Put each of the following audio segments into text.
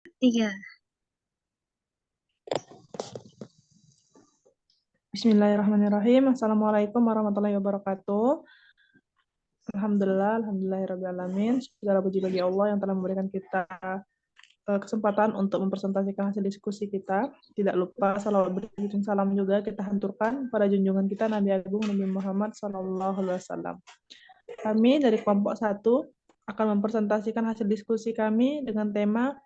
Tiga. Bismillahirrahmanirrahim. Assalamualaikum warahmatullahi wabarakatuh. Alhamdulillahirrahmanirrahim. Segala puji bagi Allah yang telah memberikan kita kesempatan untuk mempresentasikan hasil diskusi kita. Tidak lupa salawat dan salam juga kita hanturkan pada junjungan kita Nabi Agung Nabi Muhammad SAW. Kami dari kelompok 1 akan mempresentasikan hasil diskusi kami dengan tema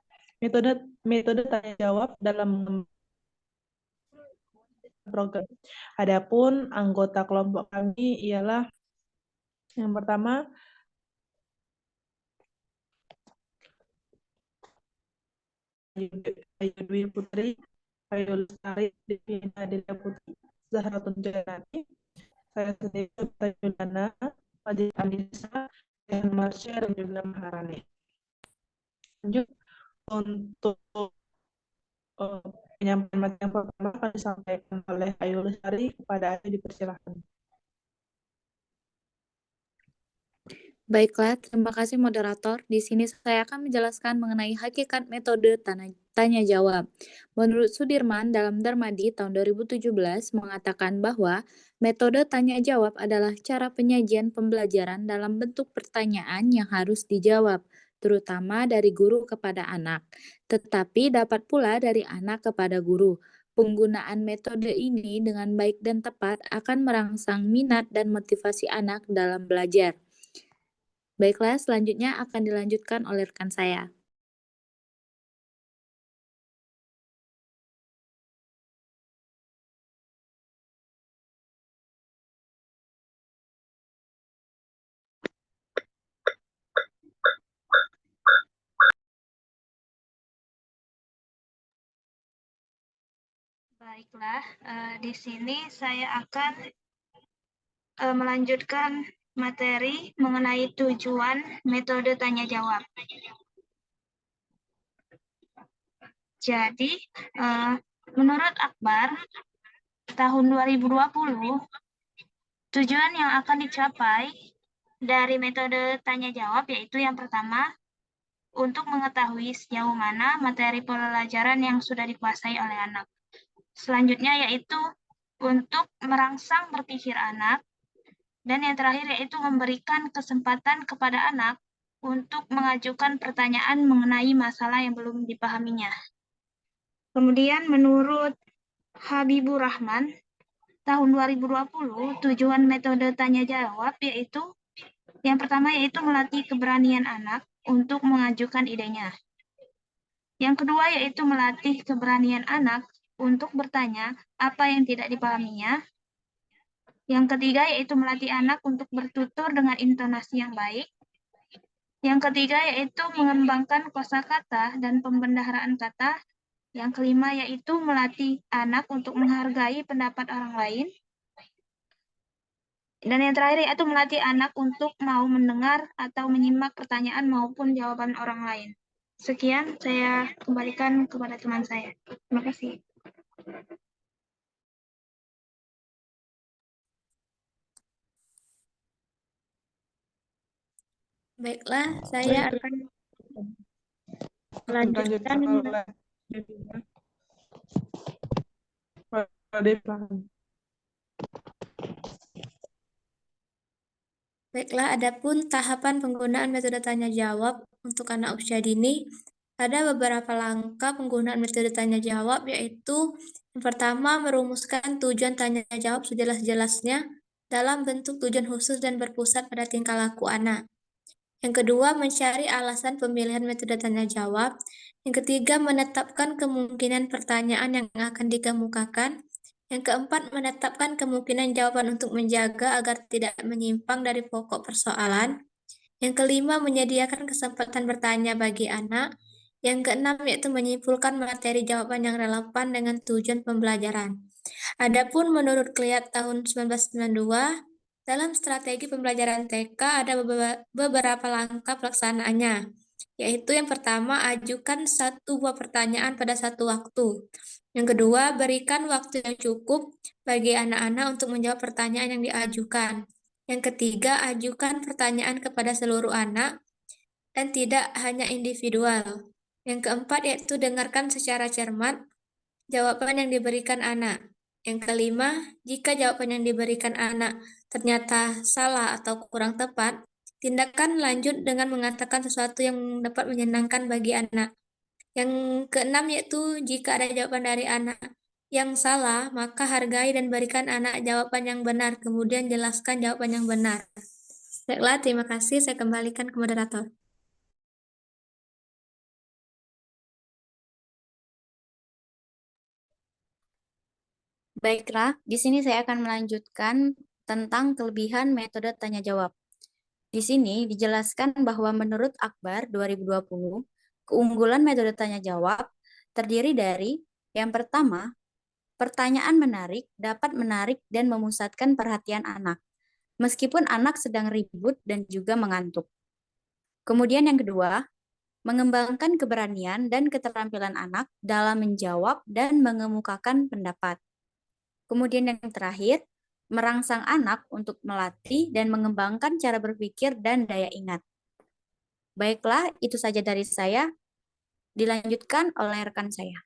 metode tanya jawab dalam program. Adapun anggota kelompok kami ialah yang pertama Ayu Dwi Putri, Ayu Lestari, Devina Adelia Putri, Zahratun Jayanti, saya sendiri Yudana, Fadil Anissa, dan Marsha dan juga Maharani. Lanjut untuk penyampaian materi yang pertama akan disampaikan oleh Ayu Lestari. Kepada Ayu dipersilakan. Baiklah, terima kasih moderator. Di sini saya akan menjelaskan mengenai hakikat metode tanya jawab. Menurut Sudirman dalam Darmadi tahun 2017 mengatakan bahwa metode tanya jawab adalah cara penyajian pembelajaran dalam bentuk pertanyaan yang harus dijawab, terutama dari guru kepada anak, tetapi dapat pula dari anak kepada guru. Penggunaan metode ini dengan baik dan tepat akan merangsang minat dan motivasi anak dalam belajar. Baiklah, selanjutnya akan dilanjutkan oleh rekan saya. Baiklah, di sini saya akan melanjutkan materi mengenai tujuan metode tanya jawab. Jadi, menurut Akbar, tahun 2020, tujuan yang akan dicapai dari metode tanya jawab yaitu yang pertama, untuk mengetahui sejauh mana materi pelajaran yang sudah dikuasai oleh anak. Selanjutnya yaitu untuk merangsang berpikir anak. Dan yang terakhir yaitu memberikan kesempatan kepada anak untuk mengajukan pertanyaan mengenai masalah yang belum dipahaminya. Kemudian menurut Habibur Rahman, tahun 2020, tujuan metode tanya jawab yaitu yang pertama yaitu melatih keberanian anak untuk mengajukan idenya. Yang kedua yaitu melatih keberanian anak untuk bertanya apa yang tidak dipahaminya. Yang ketiga yaitu melatih anak untuk bertutur dengan intonasi yang baik. Yang ketiga yaitu mengembangkan kosakata dan pembendaharaan kata. Yang kelima yaitu melatih anak untuk menghargai pendapat orang lain. Dan yang terakhir yaitu melatih anak untuk mau mendengar atau menyimak pertanyaan maupun jawaban orang lain. Sekian, saya kembalikan kepada teman saya. Terima kasih. Baiklah, saya akan melanjutkan Baiklah, adapun tahapan penggunaan metode tanya jawab untuk anak usia dini, ada beberapa langkah penggunaan metode tanya jawab, yaitu yang pertama merumuskan tujuan tanya jawab sejelas-jelasnya dalam bentuk tujuan khusus dan berpusat pada tingkah laku anak. Yang kedua, mencari alasan pemilihan metode tanya jawab. Yang ketiga, menetapkan kemungkinan pertanyaan yang akan dikemukakan. Yang keempat, menetapkan kemungkinan jawaban untuk menjaga agar tidak menyimpang dari pokok persoalan. Yang kelima, menyediakan kesempatan bertanya bagi anak. Yang keenam, yaitu menyimpulkan materi jawaban yang relevan dengan tujuan pembelajaran. Adapun menurut Kliat tahun 1992, dalam strategi pembelajaran TK ada beberapa langkah pelaksanaannya, yaitu yang pertama, ajukan satu buah pertanyaan pada satu waktu. Yang kedua, berikan waktu yang cukup bagi anak-anak untuk menjawab pertanyaan yang diajukan. Yang ketiga, ajukan pertanyaan kepada seluruh anak dan tidak hanya individual. Yang keempat yaitu dengarkan secara cermat jawaban yang diberikan anak. Yang kelima, jika jawaban yang diberikan anak ternyata salah atau kurang tepat, tindakan lanjut dengan mengatakan sesuatu yang dapat menyenangkan bagi anak. Yang keenam yaitu jika ada jawaban dari anak yang salah, maka hargai dan berikan anak jawaban yang benar, kemudian jelaskan jawaban yang benar. Baiklah, terima kasih. Saya kembalikan ke moderator. Baiklah, di sini saya akan melanjutkan tentang kelebihan metode tanya jawab. Di sini dijelaskan bahwa menurut Akbar 2020, keunggulan metode tanya jawab terdiri dari yang pertama, pertanyaan menarik dapat menarik dan memusatkan perhatian anak, meskipun anak sedang ribut dan juga mengantuk. Kemudian yang kedua, mengembangkan keberanian dan keterampilan anak dalam menjawab dan mengemukakan pendapat. Kemudian yang terakhir, merangsang anak untuk melatih dan mengembangkan cara berpikir dan daya ingat. Baiklah, itu saja dari saya. Dilanjutkan oleh rekan saya.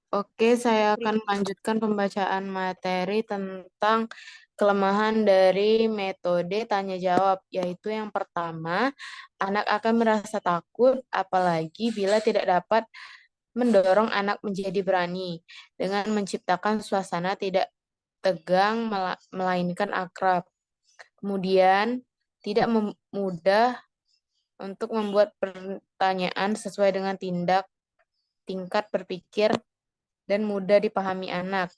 Oke, saya akan melanjutkan pembacaan materi tentang kelemahan dari metode tanya jawab, yaitu yang pertama, anak akan merasa takut apalagi bila tidak dapat mendorong anak menjadi berani dengan menciptakan suasana tidak tegang melainkan akrab. Kemudian, tidak mudah untuk membuat pertanyaan sesuai dengan tingkat berpikir dan mudah dipahami anak.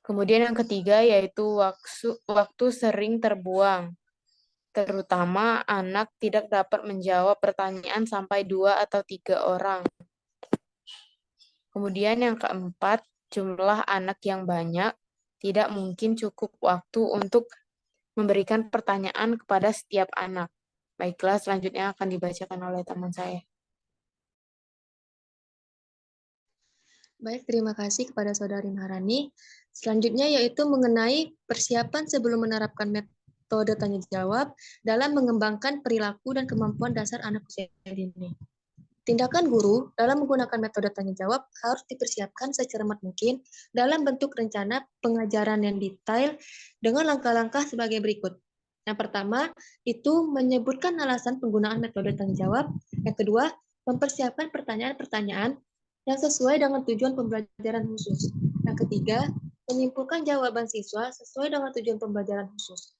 Kemudian yang ketiga yaitu waktu sering terbuang. Terutama anak tidak dapat menjawab pertanyaan sampai 2 atau 3 orang. Kemudian yang keempat, jumlah anak yang banyak tidak mungkin cukup waktu untuk memberikan pertanyaan kepada setiap anak. Baiklah, selanjutnya akan dibacakan oleh teman saya. Baik, terima kasih kepada Saudari Maharani. Selanjutnya yaitu mengenai persiapan sebelum menerapkan metode tanya jawab dalam mengembangkan perilaku dan kemampuan dasar anak usia dini. Tindakan guru dalam menggunakan metode tanya jawab harus dipersiapkan secermat mungkin dalam bentuk rencana pengajaran yang detail dengan langkah-langkah sebagai berikut. Yang pertama, itu menyebutkan alasan penggunaan metode tanya jawab. Yang kedua, mempersiapkan pertanyaan-pertanyaan yang sesuai dengan tujuan pembelajaran khusus. Yang ketiga, menyimpulkan jawaban siswa sesuai dengan tujuan pembelajaran khusus.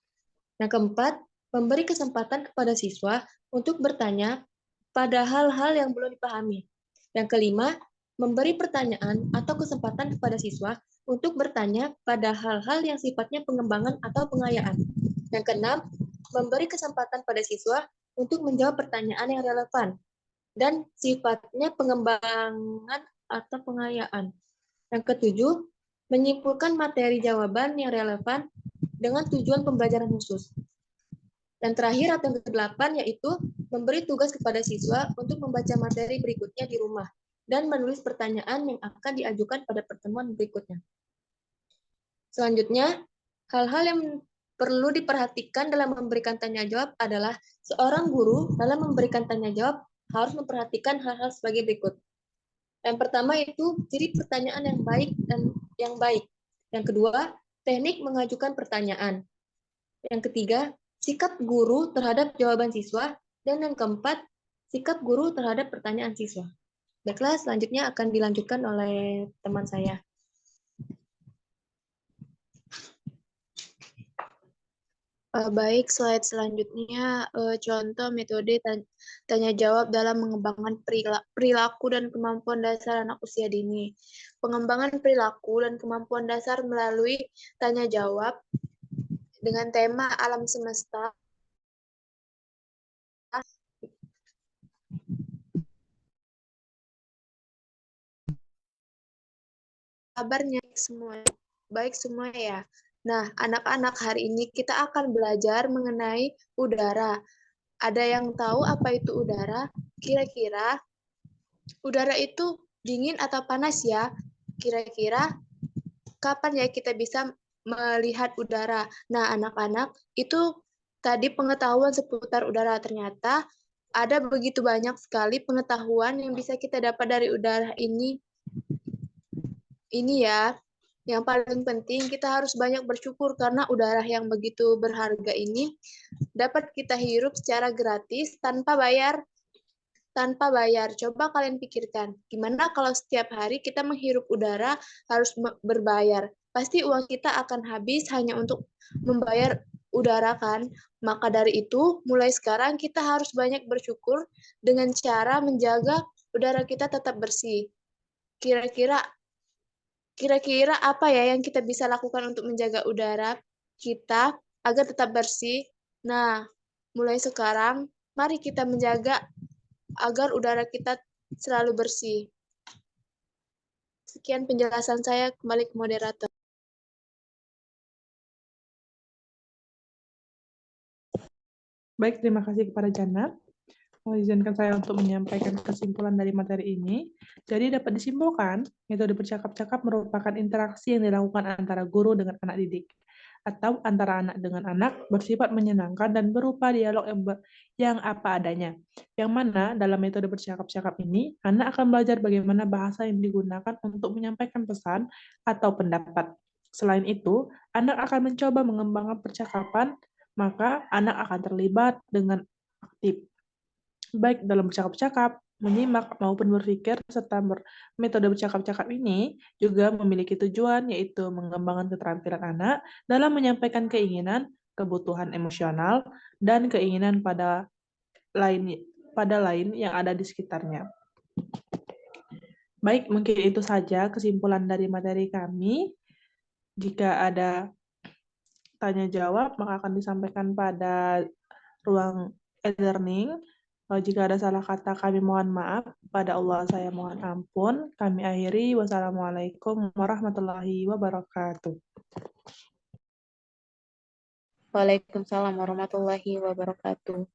Yang keempat, memberi kesempatan kepada siswa untuk bertanya pada hal-hal yang belum dipahami. Yang kelima, memberi pertanyaan atau kesempatan kepada siswa untuk bertanya pada hal-hal yang sifatnya pengembangan atau pengayaan. Yang keenam, memberi kesempatan pada siswa untuk menjawab pertanyaan yang relevan dan sifatnya pengembangan atau pengayaan. Yang ketujuh, menyimpulkan materi jawaban yang relevan dengan tujuan pembelajaran khusus. Dan terakhir atau yang kedelapan yaitu memberi tugas kepada siswa untuk membaca materi berikutnya di rumah dan menulis pertanyaan yang akan diajukan pada pertemuan berikutnya. Selanjutnya, hal-hal yang perlu diperhatikan dalam memberikan tanya jawab adalah seorang guru dalam memberikan tanya jawab harus memperhatikan hal-hal sebagai berikut. Yang pertama itu ciri pertanyaan yang baik dan yang baik. Yang kedua, teknik mengajukan pertanyaan. Yang ketiga, sikap guru terhadap jawaban siswa. Dan yang keempat, sikap guru terhadap pertanyaan siswa. Baiklah, selanjutnya akan dilanjutkan oleh teman saya. Baik, slide selanjutnya contoh metode tanya jawab dalam mengembangkan perilaku dan kemampuan dasar anak usia dini. Pengembangan perilaku dan kemampuan dasar melalui tanya jawab dengan tema alam semesta. Kabarnya baik semua ya. Nah, anak-anak, hari ini kita akan belajar mengenai udara. Ada yang tahu apa itu udara? Kira-kira udara itu dingin atau panas ya? Kira-kira kapan ya kita bisa melihat udara? Nah, anak-anak, itu tadi pengetahuan seputar udara. Ternyata ada begitu banyak sekali pengetahuan yang bisa kita dapat dari udara ini. Ini ya, yang paling penting kita harus banyak bersyukur karena udara yang begitu berharga ini dapat kita hirup secara gratis tanpa bayar. Coba kalian pikirkan, gimana kalau setiap hari kita menghirup udara harus berbayar? Pasti uang kita akan habis hanya untuk membayar udara kan? Maka dari itu, mulai sekarang kita harus banyak bersyukur dengan cara menjaga udara kita tetap bersih. Kira-kira apa ya yang kita bisa lakukan untuk menjaga udara kita agar tetap bersih? Nah, mulai sekarang, mari kita menjaga agar udara kita selalu bersih. Sekian penjelasan saya, kembali ke moderator. Baik, terima kasih kepada Jana. Izinkan saya untuk menyampaikan kesimpulan dari materi ini. Jadi dapat disimpulkan, metode bercakap-cakap merupakan interaksi yang dilakukan antara guru dengan anak didik, atau antara anak dengan anak, bersifat menyenangkan dan berupa dialog yang apa adanya. Yang mana dalam metode bercakap-cakap ini, anak akan belajar bagaimana bahasa yang digunakan untuk menyampaikan pesan atau pendapat. Selain itu, anak akan mencoba mengembangkan percakapan, maka anak akan terlibat dengan aktif, baik dalam bercakap-cakap, menyimak, maupun berpikir, serta metode bercakap-cakap ini juga memiliki tujuan, yaitu mengembangkan keterampilan anak dalam menyampaikan keinginan, kebutuhan emosional, dan keinginan pada lain yang ada di sekitarnya. Baik, mungkin itu saja kesimpulan dari materi kami. Jika ada tanya-jawab, maka akan disampaikan pada ruang e-learning. Jika ada salah kata, kami mohon maaf. Pada Allah saya mohon ampun. Kami akhiri. Wassalamualaikum warahmatullahi wabarakatuh. Waalaikumsalam warahmatullahi wabarakatuh.